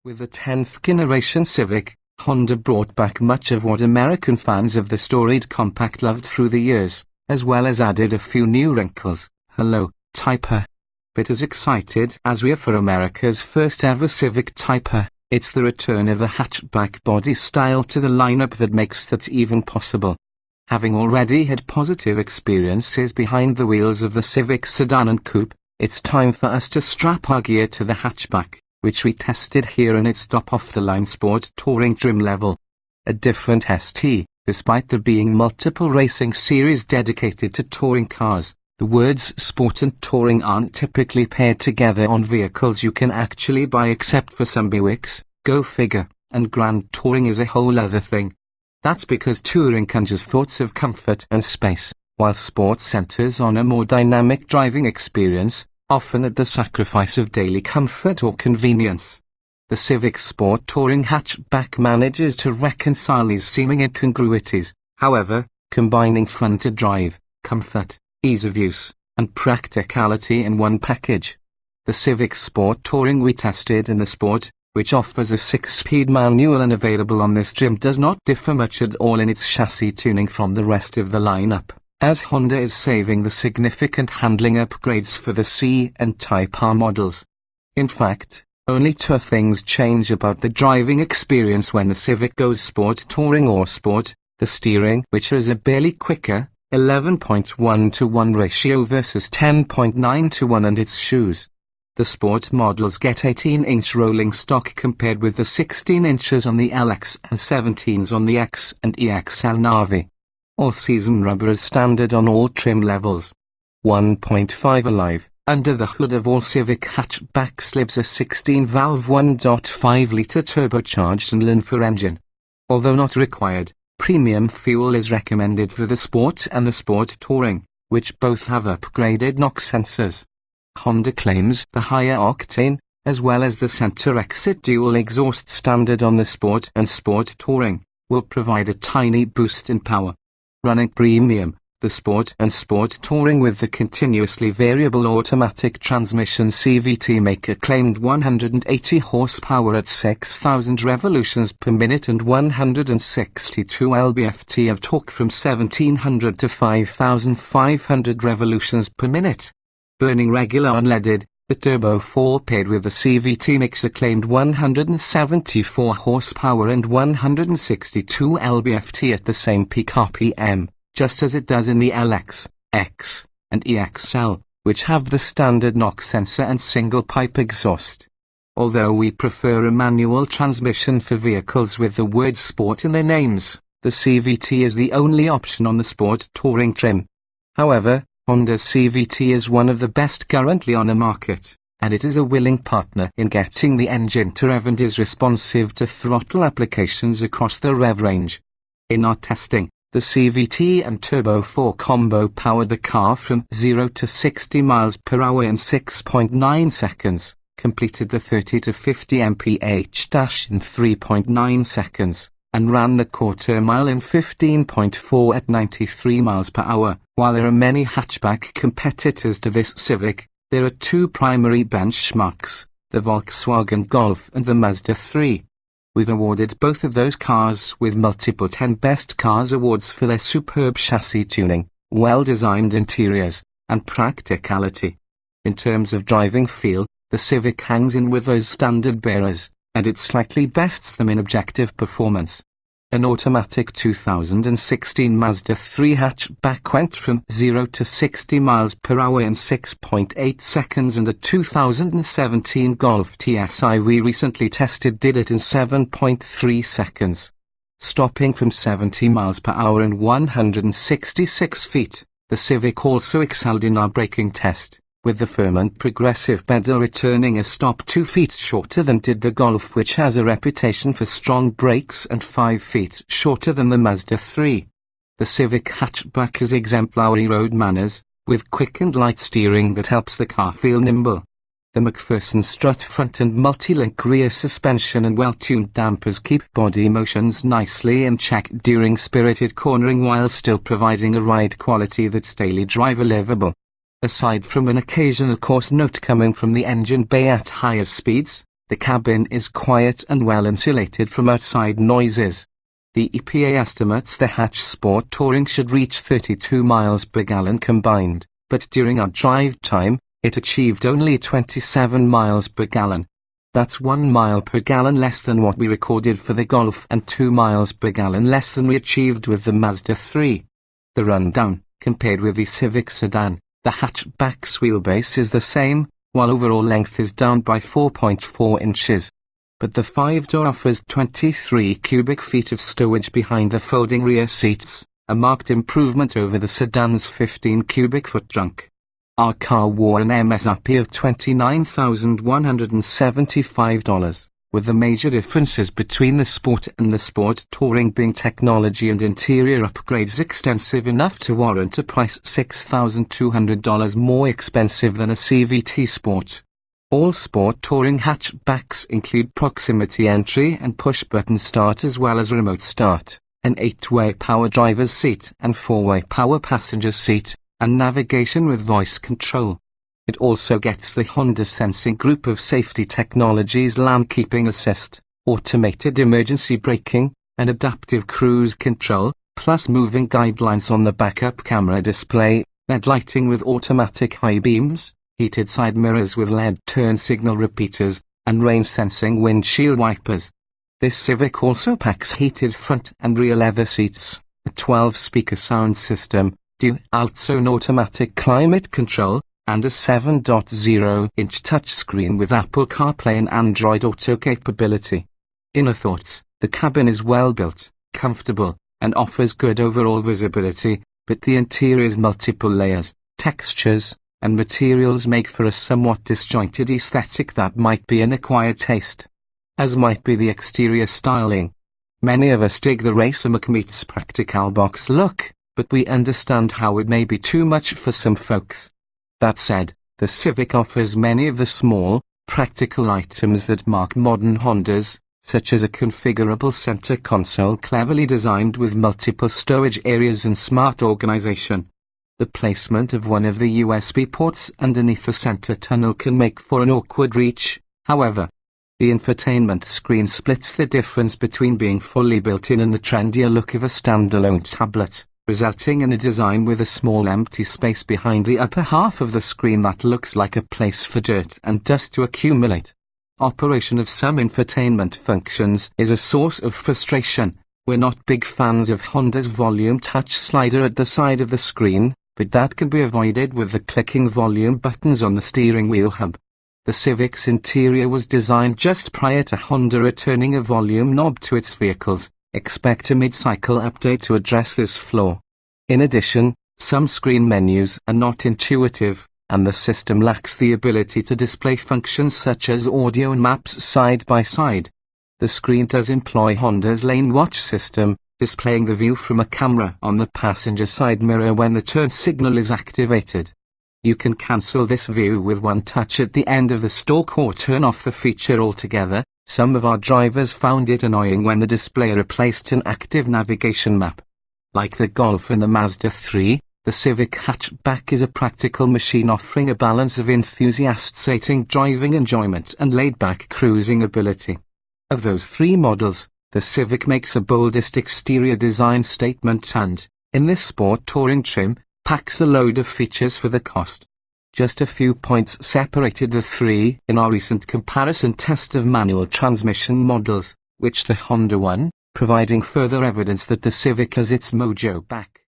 With the 10th generation Civic, Honda brought back much of what American fans of the storied compact loved through the years, as well as added a few new wrinkles. Hello, Type A. But as excited as we are for America's first ever Civic Type A, it's the return of the hatchback body style to the lineup that makes that even possible. Having already had positive experiences behind the wheels of the Civic sedan and coupe, it's time for us to strap our gear to the hatchback, which we tested here in its top-off-the-line sport touring trim level. A different ST, despite there being multiple racing series dedicated to touring cars, the words sport and touring aren't typically paired together on vehicles you can actually buy except for some Buicks, go figure, and grand touring is a whole other thing. That's because touring conjures thoughts of comfort and space, while sport centers on a more dynamic driving experience, often at the sacrifice of daily comfort or convenience. The Civic Sport Touring Hatchback manages to reconcile these seeming incongruities, however, combining fun to drive, comfort, ease of use, and practicality in one package. The Civic Sport Touring we tested in the Sport, which offers a 6-speed manual and available on this trim, does not differ much at all in its chassis tuning from the rest of the lineup, as Honda is saving the significant handling upgrades for the C and Type R models. In fact, only two things change about the driving experience when the Civic goes Sport Touring or Sport: the steering, which is a barely quicker 11.1:1 ratio versus 10.9:1, and its shoes. The Sport models get 18-inch rolling stock compared with the 16 inches on the LX and 17s on the X and EXL Navi. All-season rubber is standard on all trim levels. 1.5 alive. Under the hood of all Civic hatchbacks lives a 16-valve 1.5-litre turbocharged inline-4 engine. Although not required, premium fuel is recommended for the Sport and the Sport Touring, which both have upgraded NOx sensors. Honda claims the higher octane, as well as the center-exit dual exhaust standard on the Sport and Sport Touring, will provide a tiny boost in power. Running premium, the Sport and Sport Touring with the continuously variable automatic transmission CVT make a claimed 180 horsepower at 6,000 revolutions per minute and 162 lb-ft of torque from 1,700 to 5,500 revolutions per minute. Burning regular unleaded, the Turbo 4 paired with the CVT makes a claimed 174 horsepower and 162 lb-ft at the same peak RPM, just as it does in the LX, X, and EXL, which have the standard NOx sensor and single-pipe exhaust. Although we prefer a manual transmission for vehicles with the word Sport in their names, the CVT is the only option on the Sport Touring trim. However, Honda's CVT is one of the best currently on the market, and it is a willing partner in getting the engine to rev and is responsive to throttle applications across the rev range. In our testing, the CVT and Turbo 4 combo powered the car from 0 to 60 miles per hour in 6.9 seconds, completed the 30 to 50 mph in 3.9 seconds, and ran the quarter mile in 15.4 at 93 miles per hour. While there are many hatchback competitors to this Civic, there are two primary benchmarks, the Volkswagen Golf and the Mazda 3. We've awarded both of those cars with multiple 10 Best Cars awards for their superb chassis tuning, well-designed interiors, and practicality. In terms of driving feel, the Civic hangs in with those standard bearers, and it slightly bests them in objective performance. An automatic 2016 Mazda 3 hatchback went from 0 to 60 miles per hour in 6.8 seconds, and a 2017 Golf TSI we recently tested did it in 7.3 seconds. Stopping from 70 miles per hour in 166 feet, the Civic also excelled in our braking test, with the firm and progressive pedal returning a stop 2 feet shorter than did the Golf, which has a reputation for strong brakes, and 5 feet shorter than the Mazda 3. The Civic hatchback has exemplary road manners, with quick and light steering that helps the car feel nimble. The McPherson strut front and multi-link rear suspension and well-tuned dampers keep body motions nicely in check during spirited cornering, while still providing a ride quality that's daily driver livable. Aside from an occasional coarse note coming from the engine bay at higher speeds, The cabin is quiet and well insulated from outside noises. The EPA estimates the hatch Sport Touring should reach 32 miles per gallon combined, but during our drive time, it achieved only 27 miles per gallon. That's 1 mile per gallon less than what we recorded for the Golf and 2 miles per gallon less than we achieved with the Mazda 3. The rundown, compared with the Civic sedan, the hatchback's wheelbase is the same, while overall length is down by 4.4 inches. But the 5-door offers 23 cubic feet of stowage behind the folding rear seats, a marked improvement over the sedan's 15 cubic foot trunk. Our car wore an MSRP of $29,175, with the major differences between the Sport and the Sport Touring being technology and interior upgrades extensive enough to warrant a price $6,200 more expensive than a CVT Sport. All Sport Touring hatchbacks include proximity entry and push-button start as well as remote start, an 8-way power driver's seat and 4-way power passenger seat, and navigation with voice control. It also gets the Honda Sensing group of safety technologies: lane keeping assist, automated emergency braking, and adaptive cruise control, plus moving guidelines on the backup camera display, LED lighting with automatic high beams, heated side mirrors with LED turn signal repeaters, and rain-sensing windshield wipers. This Civic also packs heated front and rear leather seats, a 12-speaker sound system, dual-zone automatic climate control, and a 7.0-inch touchscreen with Apple CarPlay and Android Auto capability. Inner thoughts: the cabin is well built, comfortable, and offers good overall visibility, but the interior's multiple layers, textures, and materials make for a somewhat disjointed aesthetic that might be an acquired taste, as might be the exterior styling. Many of us dig the Racer McMeets practical box look, but we understand how it may be too much for some folks. That said, the Civic offers many of the small, practical items that mark modern Hondas, such as a configurable center console cleverly designed with multiple storage areas and smart organization. The placement of one of the USB ports underneath the center tunnel can make for an awkward reach, however. The infotainment screen splits the difference between being fully built-in and the trendier look of a standalone tablet, resulting in a design with a small empty space behind the upper half of the screen that looks like a place for dirt and dust to accumulate. Operation of some infotainment functions is a source of frustration. We're not big fans of Honda's volume touch slider at the side of the screen, but that can be avoided with the clicking volume buttons on the steering wheel hub. The Civic's interior was designed just prior to Honda returning a volume knob to its vehicles. Expect a mid-cycle update to address this flaw. In addition, some screen menus are not intuitive, and the system lacks the ability to display functions such as audio and maps side by side. The screen does employ Honda's lane watch system, displaying the view from a camera on the passenger side mirror when the turn signal is activated. You can cancel this view with one touch at the end of the stalk or turn off the feature altogether. Some of our drivers found it annoying when the display replaced an active navigation map. Like the Golf and the Mazda 3, the Civic hatchback is a practical machine offering a balance of enthusiast-sating driving enjoyment and laid-back cruising ability. Of those three models, the Civic makes the boldest exterior design statement and, in this Sport Touring trim, packs a load of features for the cost. Just a few points separated the three in our recent comparison test of manual transmission models, which the Honda won, providing further evidence that the Civic has its mojo back.